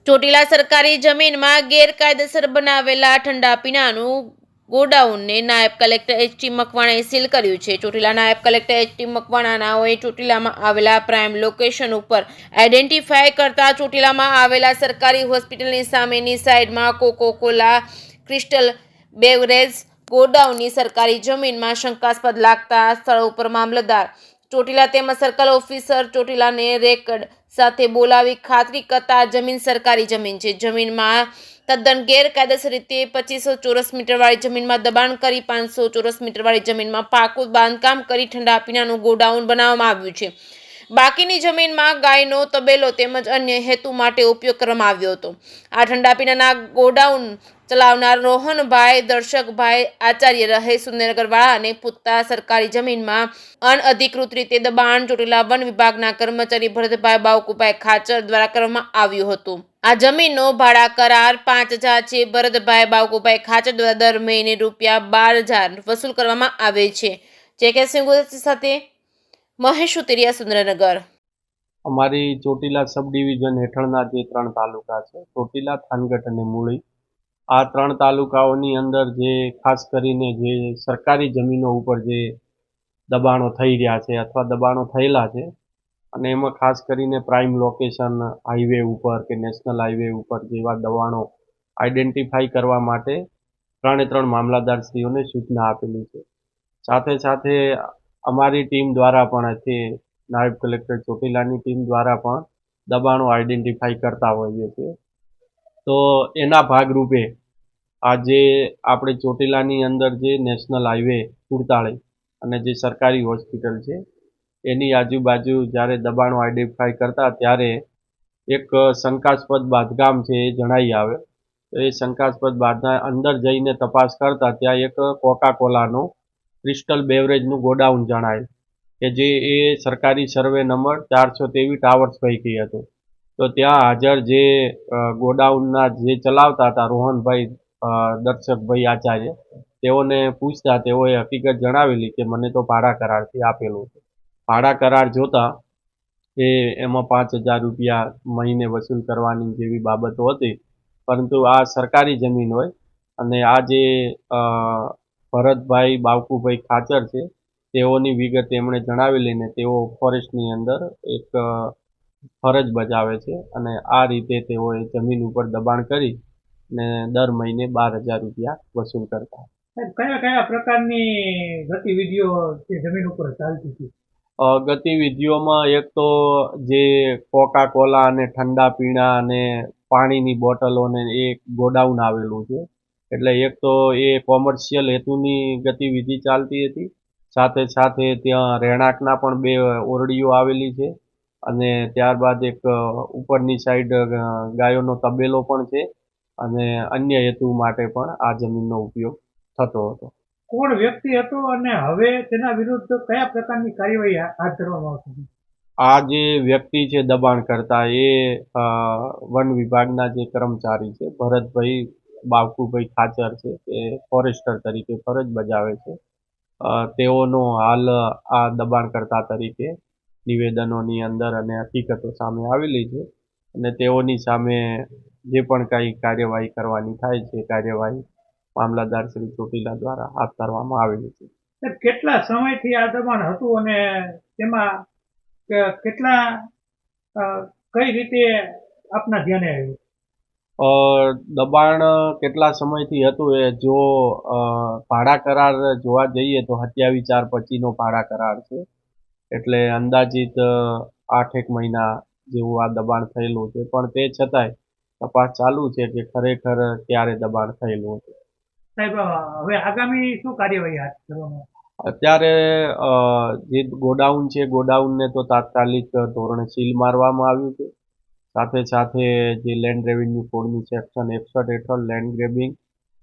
ચોટીલા સરકારી જમીનમાં ગેરકાયદેસર બનાવેલા ઠંડા પીણાનું ગોડાઉનને નાયબ કલેક્ટર એચ.ટી. મકવાણાએ સીલ કર્યું છે. ચોટીલા નાયબ કલેક્ટર એચ.ટી. મકવાણાએ ચોટીલામાં આવેલા પ્રાઇમ લોકેશન ઉપર આઈડેન્ટિફાય કરતા ચોટીલામાં આવેલા સરકારી હોસ્પિટલની સામેની સાઈડમાં કોકો-કોલા ક્રિસ્ટલ બેવરેજ ગોડાઉનની સરકારી જમીનમાં શંકાસ્પદ લાગતા સ્થળ ઉપર મામલતદાર ચોટીલા તેમજ સર્કલ ઓફિસર ચોટીલાને રેકર્ડ સાથે બોલાવી ખાતરી કરતા જમીન સરકારી જમીન છે. જમીનમાં તદ્દન ગેરકાયદેસર રીતે 2500 ચોરસ મીટર વાળી જમીનમાં દબાણ કરી 500 ચોરસ મીટર વાળી જમીનમાં પાકું બાંધકામ કરી ઠંડા પીણાનું ગોડાઉન બનાવવામાં આવ્યું છે. બાકીની જમીનમાં ગાયનો તબેલો તેમજ અન્ય હેતુ માટે ઉપયોગ કરવામાં આવ્યો હતો. આ ઠંડા પીણાના ગોડાઉન ચલાવનાર રોહનભાઈ દર્શકભાઈ આચાર્ય રહે સુંદરનગરવાળા અને પૂછતા સરકારી જમીનમાં અનઅધિકૃત રીતે દબાણ ચોટીલા વન વિભાગના કર્મચારી ભરતભાઈ બાવકુભાઈ ખાચર દ્વારા કરવામાં આવ્યું હતું. આ જમીનનો ભાડા કરાર 5,000 છે. ભરતભાઈ બાવકુભાઈ ખાચર દ્વારા દર મહિને ₹12,000 વસૂલ કરવામાં આવે છે. જે સાથે મહેશ ઉતરિયા, સુરેન્દ્રનગર. અમારી ચોટીલા સબ ડિવિઝન હેઠળના જે 3 તાલુકા છે, ચોટીલા, થાનગઢ અને મૂળી, આ 3 તાલુકાઓની અંદર જે ખાસ કરીને જે સરકારી જમીનો ઉપર જે દબાણો થઈ રહ્યા છે અથવા દબાણો થયેલા છે, અને એમાં ખાસ કરીને પ્રાઇમ લોકેશન હાઈવે ઉપર કે નેશનલ હાઈવે ઉપર જેવા દબાણો આઈડેન્ટિફાઈ કરવા માટે 3 મામલતદારશ્રીઓને સૂચના આપેલી છે. સાથે સાથે અમારી ટીમ દ્વારા પણ તે નાયબ કલેક્ટર ચોટીલાની ટીમ દ્વારા પણ દબાણો આઈડેન્ટિફાઈ કરતા હોઈએ છીએ. તો એના ભાગરૂપે આજે આપણે ચોટીલાની અંદર જે નેશનલ હાઈવે 47 અને જે સરકારી હોસ્પિટલ છે એની આજુબાજુ જ્યારે દબાણો આઈડેન્ટિફાઈ કરતા ત્યારે એક શંકાસ્પદ બાંધકામ છે એ જણાઈ આવે. તો એ શંકાસ્પદ બાંધકામ અંદર જઈને તપાસ કરતા ત્યાં એક કોકા-કોલાનું ક્રિસ્ટલ બેવરેજનું ગોડાઉન જણાય કે જે એ સરકારી સર્વે નંબર 423 ટાવર્સ પૈકી હતું. તો ત્યાં હાજર જે ગોડાઉનના જે ચલાવતા હતા રોહનભાઈ દર્શકભાઈ આચાર્ય, તેઓને પૂછતા તેઓએ હકીકત જણાવેલી કે મને તો ભાડા કરારથી આપેલું છે. ભાડા કરાર જોતા એમાં ₹5,000 મહિને વસૂલ કરવાની જેવી બાબતો હતી. પરંતુ આ સરકારી જમીન હોય અને આ જે ભરતભાઈ બાવકુભાઈ ખાચર છે તેઓની વિગત એમણે જણાવેલી ને તેઓ ફોરેસ્ટની અંદર એક ફરજ બજાવે છે અને આ રીતે તેઓએ જમીન ઉપર દબાણ કરી ને દર મહિને ₹12,000 વસૂલ કરતા. કયા કયા પ્રકારની ગતિવિધિઓ તે જમીન ઉપર ચાલતી હતી? ગતિવિધિઓમાં એક તો જે કોકા-કોલા અને ઠંડા પીણા અને પાણીની બોટલોને એક ગોડાઉન આવેલું છે. એટલે એક તો એ કોમર્શિયલ હેતુની ગતિવિધિ ચાલતી હતી. સાથે સાથે ત્યાં રહેણાંકના પણ 2 ઓરડીઓ આવેલી છે અને ત્યારબાદ એક ઉપરની સાઈડ ગાયોનો તબેલો પણ છે અને અન્ય હેતુ માટે પણ આ જમીનનો ઉપયોગ થતો હતો. કોણ વ્યક્તિ હતો અને હવે તેના વિરુદ્ધ કયા પ્રકારની કાર્યવાહી હાથ ધરવામાં આવશે? આ જે વ્યક્તિ છે દબાણ કરતા એ વન વિભાગના જે કર્મચારી છે ભરતભાઈ બાવકુભાઈ ખાચર છે તે ફોરેસ્ટર તરીકે ફરજ બજાવે છે. તેઓનો હાલ આ દબાણ કરતા તરીકે નિવેદનોની અંદર અને હકીકતો સામે આવેલી છે અને તેઓની સામે જે પણ કાંઈ કાર્યવાહી કરવાની થાય છે કાર્યવાહી મામલતદાર શ્રી ચોટીલા દ્વારા હાથ ધરવામાં આવેલી છે. કેટલા સમયથી આ દબાણ હતું અને તેમાં કેટલા કઈ રીતે આપના ધ્યાને આવ્યું? દબાણ કેટલા સમયથી હતું એ જો ભાડા કરાર જોવા જઈએ તો 27/4/25નો ભાડા કરાર છે. એટલે અંદાજિત 8 મહિના જેવું આ દબાણ થયેલું છે, પણ તે છતાંય તપાસ ચાલુ છે કે ખરેખર ક્યારે દબાણ થયેલું હતું. સાહેબ, હવે આગામી શું કાર્યવાહી હાથ ધરવામાં? અત્યારે જે ગોડાઉન છે ગોડાઉનને તો તાત્કાલિક ધોરણે સીલ મારવામાં આવ્યું છે. સાથે સાથે જે લેન્ડ રેવન્યુ કોડની સેક્શન 61 હેઠળ લેન્ડ ગ્રેબિંગ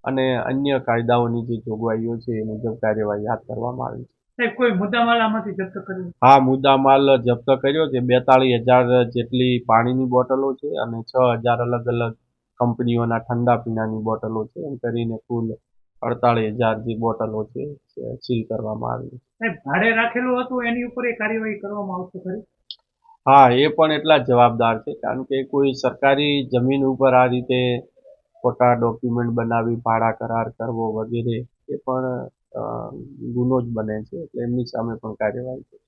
અને અન્ય કાયદાઓની જે જોગવાઈઓ છે એ મુજબ કાર્યવાહી હાથ ધરવામાં આવી છે. સાહેબ, કોઈ મુદ્દામાલ આમાંથી જપ્ત કર્યો? હા, મુદ્દામાલ જપ્ત કર્યો છે. 42,000 જેટલી પાણીની બોટલો છે અને 6,000 અલગ અલગ કંપનીઓના ઠંડા પીણાની બોટલો છે. એમ કરીને કુલ 48,000 જે બોટલો છે સીલ કરવામાં આવી. સાહેબ, ભાડે રાખેલું હતું એની ઉપર એ કાર્યવાહી કરવામાં આવશે ખરી? હા, એ પણ એટલા જ જવાબદાર છે, કારણ કે કોઈ સરકારી જમીન ઉપર આ રીતે ખોટા ડોક્યુમેન્ટ બનાવી ભાડા કરાર કરવો વગેરે એ પણ ગુનો જ બને છે, એટલે એમની સામે પણ કાર્યવાહી